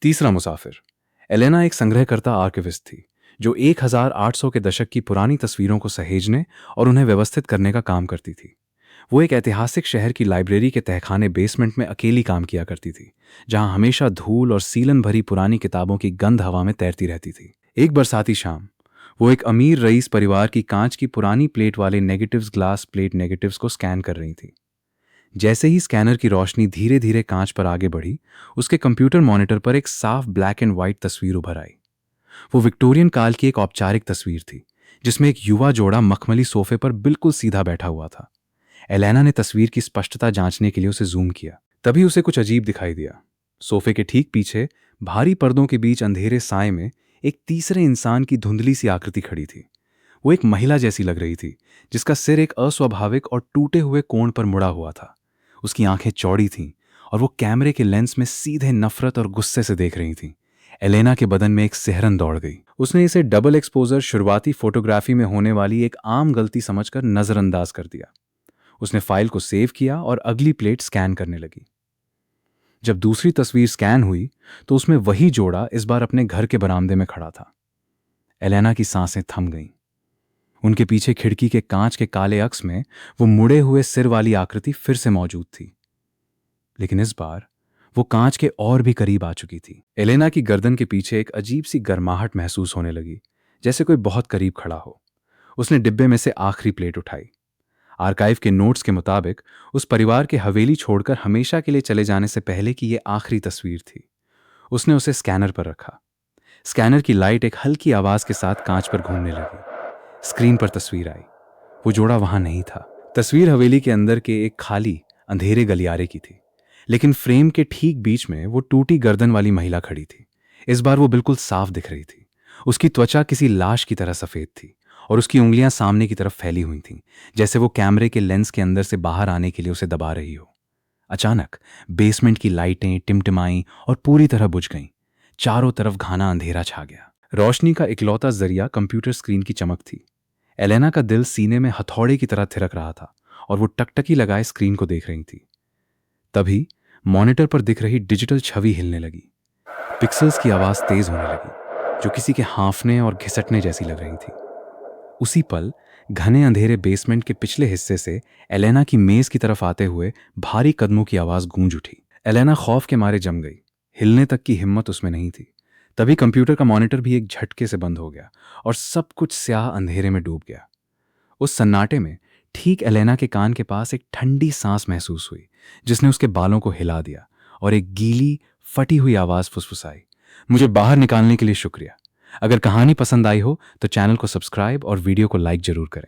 तीसरा मुसाफिर। एलेना एक संग्रहकर्ता आर्किविस्ट थी जो 1800 के दशक की पुरानी तस्वीरों को सहेजने और उन्हें व्यवस्थित करने का काम करती थी। वो एक ऐतिहासिक शहर की लाइब्रेरी के तहखाने बेसमेंट में अकेली काम किया करती थी, जहां हमेशा धूल और सीलन भरी पुरानी किताबों की गंध हवा में तैरती रहती थी। एक बरसाती शाम वो एक अमीर रईस परिवार की कांच की पुरानी प्लेट वाले नेगेटिव्स ग्लास प्लेट नेगेटिव्स को स्कैन कर रही थी। जैसे ही स्कैनर की रोशनी धीरे धीरे कांच पर आगे बढ़ी, उसके कंप्यूटर मॉनिटर पर एक साफ ब्लैक एंड व्हाइट तस्वीर उभर आई। वो विक्टोरियन काल की एक औपचारिक तस्वीर थी, जिसमें एक युवा जोड़ा मखमली सोफे पर बिल्कुल सीधा बैठा हुआ था। एलेना ने तस्वीर की स्पष्टता जांचने के लिए उसे जूम किया। तभी उसे कुछ अजीब दिखाई दिया। सोफे के ठीक पीछे भारी पर्दों के बीच अंधेरे साए में एक तीसरे इंसान की धुंधली सी आकृति खड़ी थी। वो एक महिला जैसी लग रही थी, जिसका सिर एक अस्वाभाविक और टूटे हुए कोण पर मुड़ा हुआ था। उसकी आंखें चौड़ी थीं और वो कैमरे के लेंस में सीधे नफरत और गुस्से से देख रही थीं। एलेना के बदन में एक सिहरन दौड़ गई। उसने इसे डबल एक्सपोजर शुरुआती फोटोग्राफी में होने वाली एक आम गलती समझकर नजरअंदाज कर दिया। उसने फाइल को सेव किया और अगली प्लेट स्कैन करने लगी। जब दूसरी तस्वीर स्कैन हुई तो उसमें वही जोड़ा इस बार अपने घर के बरामदे में खड़ा था। एलेना की सांसें थम गईं। उनके पीछे खिड़की के कांच के काले अक्स में वो मुड़े हुए सिर वाली आकृति फिर से मौजूद थी, लेकिन इस बार वो कांच के और भी करीब आ चुकी थी। एलेना की गर्दन के पीछे एक अजीब सी गर्माहट महसूस होने लगी, जैसे कोई बहुत करीब खड़ा हो। उसने डिब्बे में से आखिरी प्लेट उठाई। आर्काइव के नोट्स के मुताबिक उस परिवार के हवेली छोड़कर हमेशा के लिए चले जाने से पहले की यह आखिरी तस्वीर थी। उसने उसे स्कैनर पर रखा। स्कैनर की लाइट एक हल्की आवाज के साथ कांच पर घूमने लगी। स्क्रीन पर तस्वीर आई। वो जोड़ा वहां नहीं था। तस्वीर हवेली के अंदर के एक खाली अंधेरे गलियारे की थी, लेकिन फ्रेम के ठीक बीच में वो टूटी गर्दन वाली महिला खड़ी थी। इस बार वो बिल्कुल साफ दिख रही थी। उसकी त्वचा किसी लाश की तरह सफेद थी और उसकी उंगलियां सामने की तरफ फैली हुई थीं, जैसे वो कैमरे के लेंस के अंदर से बाहर आने के लिए उसे दबा रही हो। अचानक बेसमेंट की लाइटें टिमटिमाईं और पूरी तरह बुझ गईं। चारों तरफ घना अंधेरा छा गया। रोशनी का इकलौता जरिया कंप्यूटर स्क्रीन की चमक थी। एलेना का दिल सीने में हथौड़े की तरह थिरक रहा था और वो टकटकी लगाए स्क्रीन को देख रही थी। तभी मॉनिटर पर दिख रही डिजिटल छवि हिलने लगी। पिक्सल्स की आवाज तेज होने लगी, जो किसी के हांफने और घिसटने जैसी लग रही थी। उसी पल घने अंधेरे बेसमेंट के पिछले हिस्से से एलेना की मेज की तरफ आते हुए भारी कदमों की आवाज गूंज उठी। एलेना खौफ के मारे जम गई। हिलने तक की हिम्मत उसमें नहीं थी। तभी कंप्यूटर का मॉनिटर भी एक झटके से बंद हो गया और सब कुछ स्याह अंधेरे में डूब गया। उस सन्नाटे में ठीक एलेना के कान के पास एक ठंडी सांस महसूस हुई, जिसने उसके बालों को हिला दिया और एक गीली फटी हुई आवाज फुसफुसाई, मुझे बाहर निकालने के लिए शुक्रिया। अगर कहानी पसंद आई हो तो चैनल को सब्सक्राइब और वीडियो को लाइक जरूर करें।